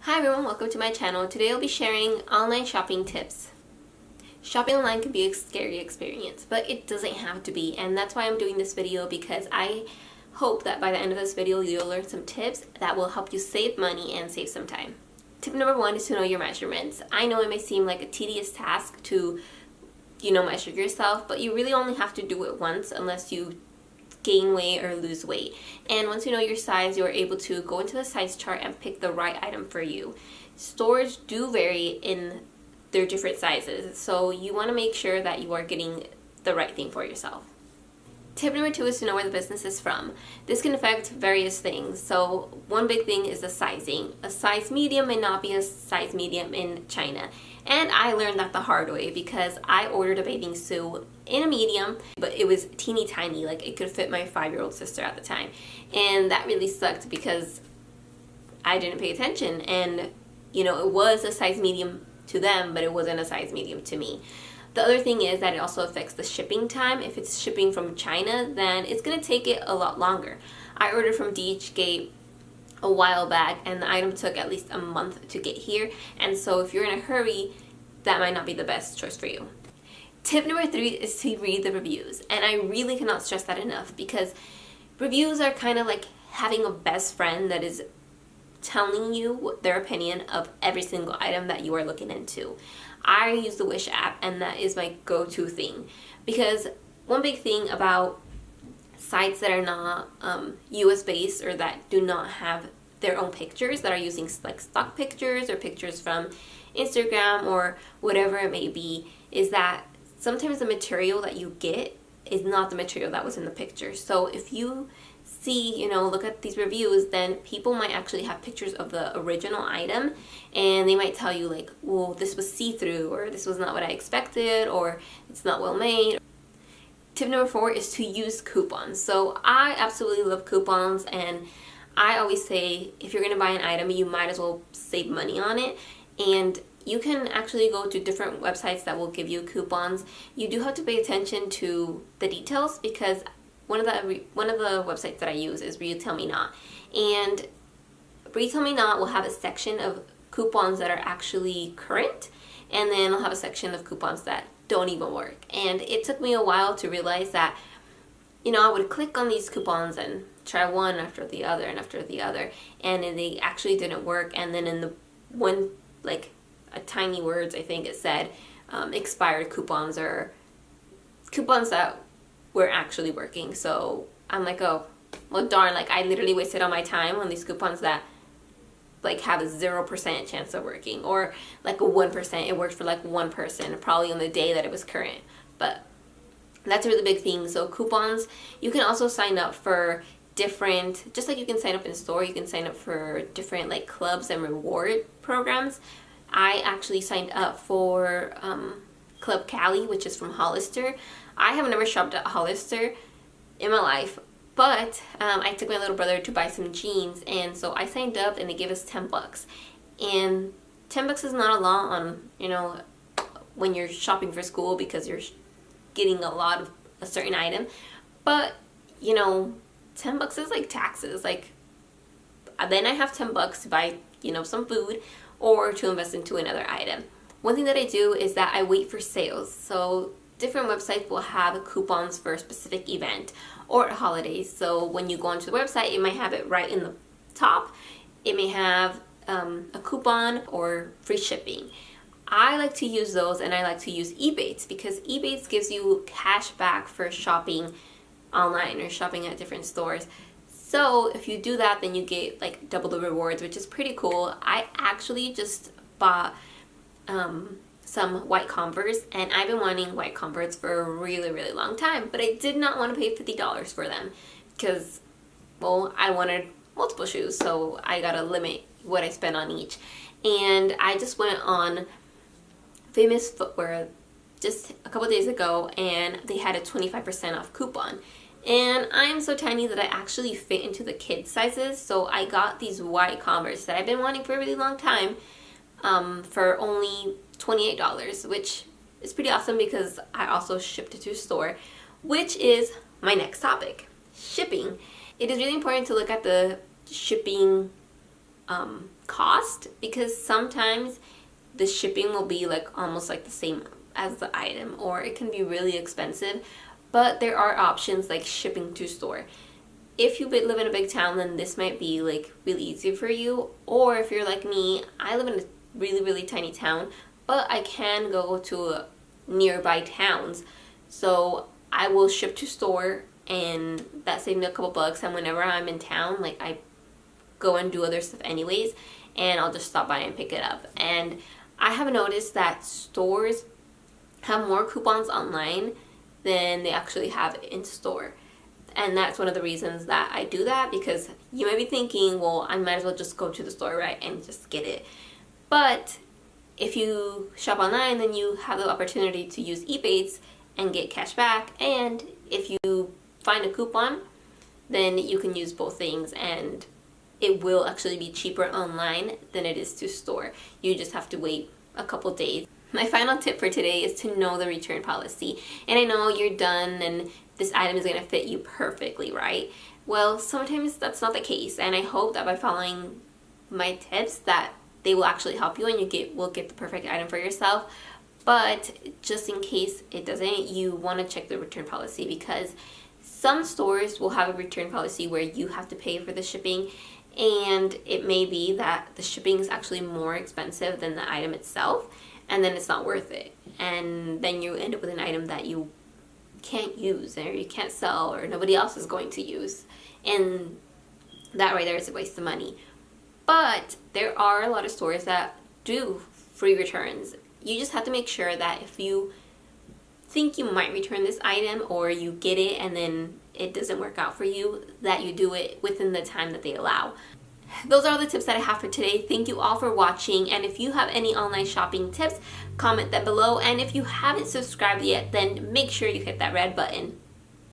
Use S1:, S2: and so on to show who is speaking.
S1: Hi everyone, welcome to my channel. Today I'll be sharing online shopping tips. Shopping online can be a scary experience, but it doesn't have to be, and that's why I'm doing this video, because I hope that by the end of this video you'll learn some tips that will help you save money and save some time. Tip number one is to know your measurements. I know it may seem like a tedious task to, measure yourself, but you really only have to do it once unless you gain weight or lose weight. And once you know your size, you're able to go into the size chart and pick the right item for you. Stores do vary in their different sizes, so you want to make sure that you are getting the right thing for yourself. Tip number two is to know where the business is from. This can affect various things. So one big thing is the sizing. A size medium may not be a size medium in China. And I learned that the hard way because I ordered a bathing suit in a medium, but it was teeny tiny, like it could fit my 5-year-old sister at the time. And that really sucked because I didn't pay attention, and it was a size medium to them, but it wasn't a size medium to me. The other thing is that it also affects the shipping time. If it's shipping from China, then it's going to take it a lot longer. I ordered from DHgate a while back, and the item took at least a month to get here, and so if you're in a hurry, that might not be the best choice for you. Tip number three is to read the reviews, and I really cannot stress that enough, because reviews are kind of like having a best friend that is telling you their opinion of every single item that you are looking into. I use the Wish app, and that is my go-to thing, because one big thing about sites that are not US based, or that do not have their own pictures, that are using like stock pictures or pictures from Instagram or whatever it may be, is that sometimes the material that you get is not the material that was in the picture. So if you see, look at these reviews, then people might actually have pictures of the original item, and they might tell you like, well, this was see-through, or this was not what I expected, or it's not well made. Tip number four is to use coupons. So I absolutely love coupons, and I always say if you're going to buy an item, you might as well save money on it. And you can actually go to different websites that will give you coupons. You do have to pay attention to the details, because one of the websites that I use is Retail Me Not, and Retail Me Not will have a section of coupons that are actually current, and then it'll have a section of coupons that don't even work. And it took me a while to realize that, I would click on these coupons and try one after the other and after the other, and they actually didn't work. And then in the one, like a tiny words, I think it said expired coupons, or coupons that were actually working. So I'm like, oh, well darn, like I literally wasted all my time on these coupons that like have a 0% chance of working, or like a 1%. It worked for like one person, probably on the day that it was current. But that's a really big thing. So coupons, you can also sign up for different, just like you can sign up in store, you can sign up for different like clubs and reward programs. I actually signed up for Club Cali, which is from Hollister. I have never shopped at Hollister in my life, but I took my little brother to buy some jeans, and so I signed up, and they gave us $10. And $10 is not a lot on, when you're shopping for school, because you're getting a lot of a certain item. But, $10 is like taxes. Like, then I have $10 to buy, some food, or to invest into another item. One thing that I do is that I wait for sales. So different websites will have coupons for a specific event or holidays. So when you go onto the website, it might have it right in the top. It may have a coupon or free shipping. I like to use those, and I like to use Ebates, because Ebates gives you cash back for shopping online or shopping at different stores. So if you do that, then you get like double the rewards, which is pretty cool. I actually just bought some white Converse, and I've been wanting white Converse for a really, really long time, but I did not want to pay $50 for them, because, well, I wanted multiple shoes, so I gotta limit what I spend on each. And I just went on Famous Footwear just a couple days ago, and they had a 25% off coupon. And I'm so tiny that I actually fit into the kids sizes, so I got these white Converse that I've been wanting for a really long time for only $28, which is pretty awesome, because I also shipped it to a store, which is my next topic, shipping. It is really important to look at the shipping cost, because sometimes the shipping will be like almost like the same as the item, or it can be really expensive. But there are options like shipping to store. If you live in a big town, then this might be like really easy for you. Or if you're like me, I live in a really tiny town, but I can go to nearby towns, so I will ship to store, and that saves me a couple bucks. And whenever I'm in town, like, I go and do other stuff anyways, and I'll just stop by and pick it up. And I have noticed that stores have more coupons online than they actually have in store. And that's one of the reasons that I do that, because you may be thinking, well, I might as well just go to the store, right, and just get it. But if you shop online, then you have the opportunity to use Ebates and get cash back. And if you find a coupon, then you can use both things, and it will actually be cheaper online than it is to store. You just have to wait a couple days. My final tip for today is to know the return policy. And I know you're done and this item is going to fit you perfectly, right? Well, sometimes that's not the case, and I hope that by following my tips that they will actually help you and will get the perfect item for yourself. But just in case it doesn't, you want to check the return policy, because some stores will have a return policy where you have to pay for the shipping, and it may be that the shipping is actually more expensive than the item itself, and then it's not worth it. And then you end up with an item that you can't use, or you can't sell, or nobody else is going to use. And that right there is a waste of money. But there are a lot of stores that do free returns. You just have to make sure that if you think you might return this item, or you get it and then it doesn't work out for you, that you do it within the time that they allow. Those are all the tips that I have for today. Thank you all for watching, and if you have any online shopping tips, comment that below. And if you haven't subscribed yet, then make sure you hit that red button.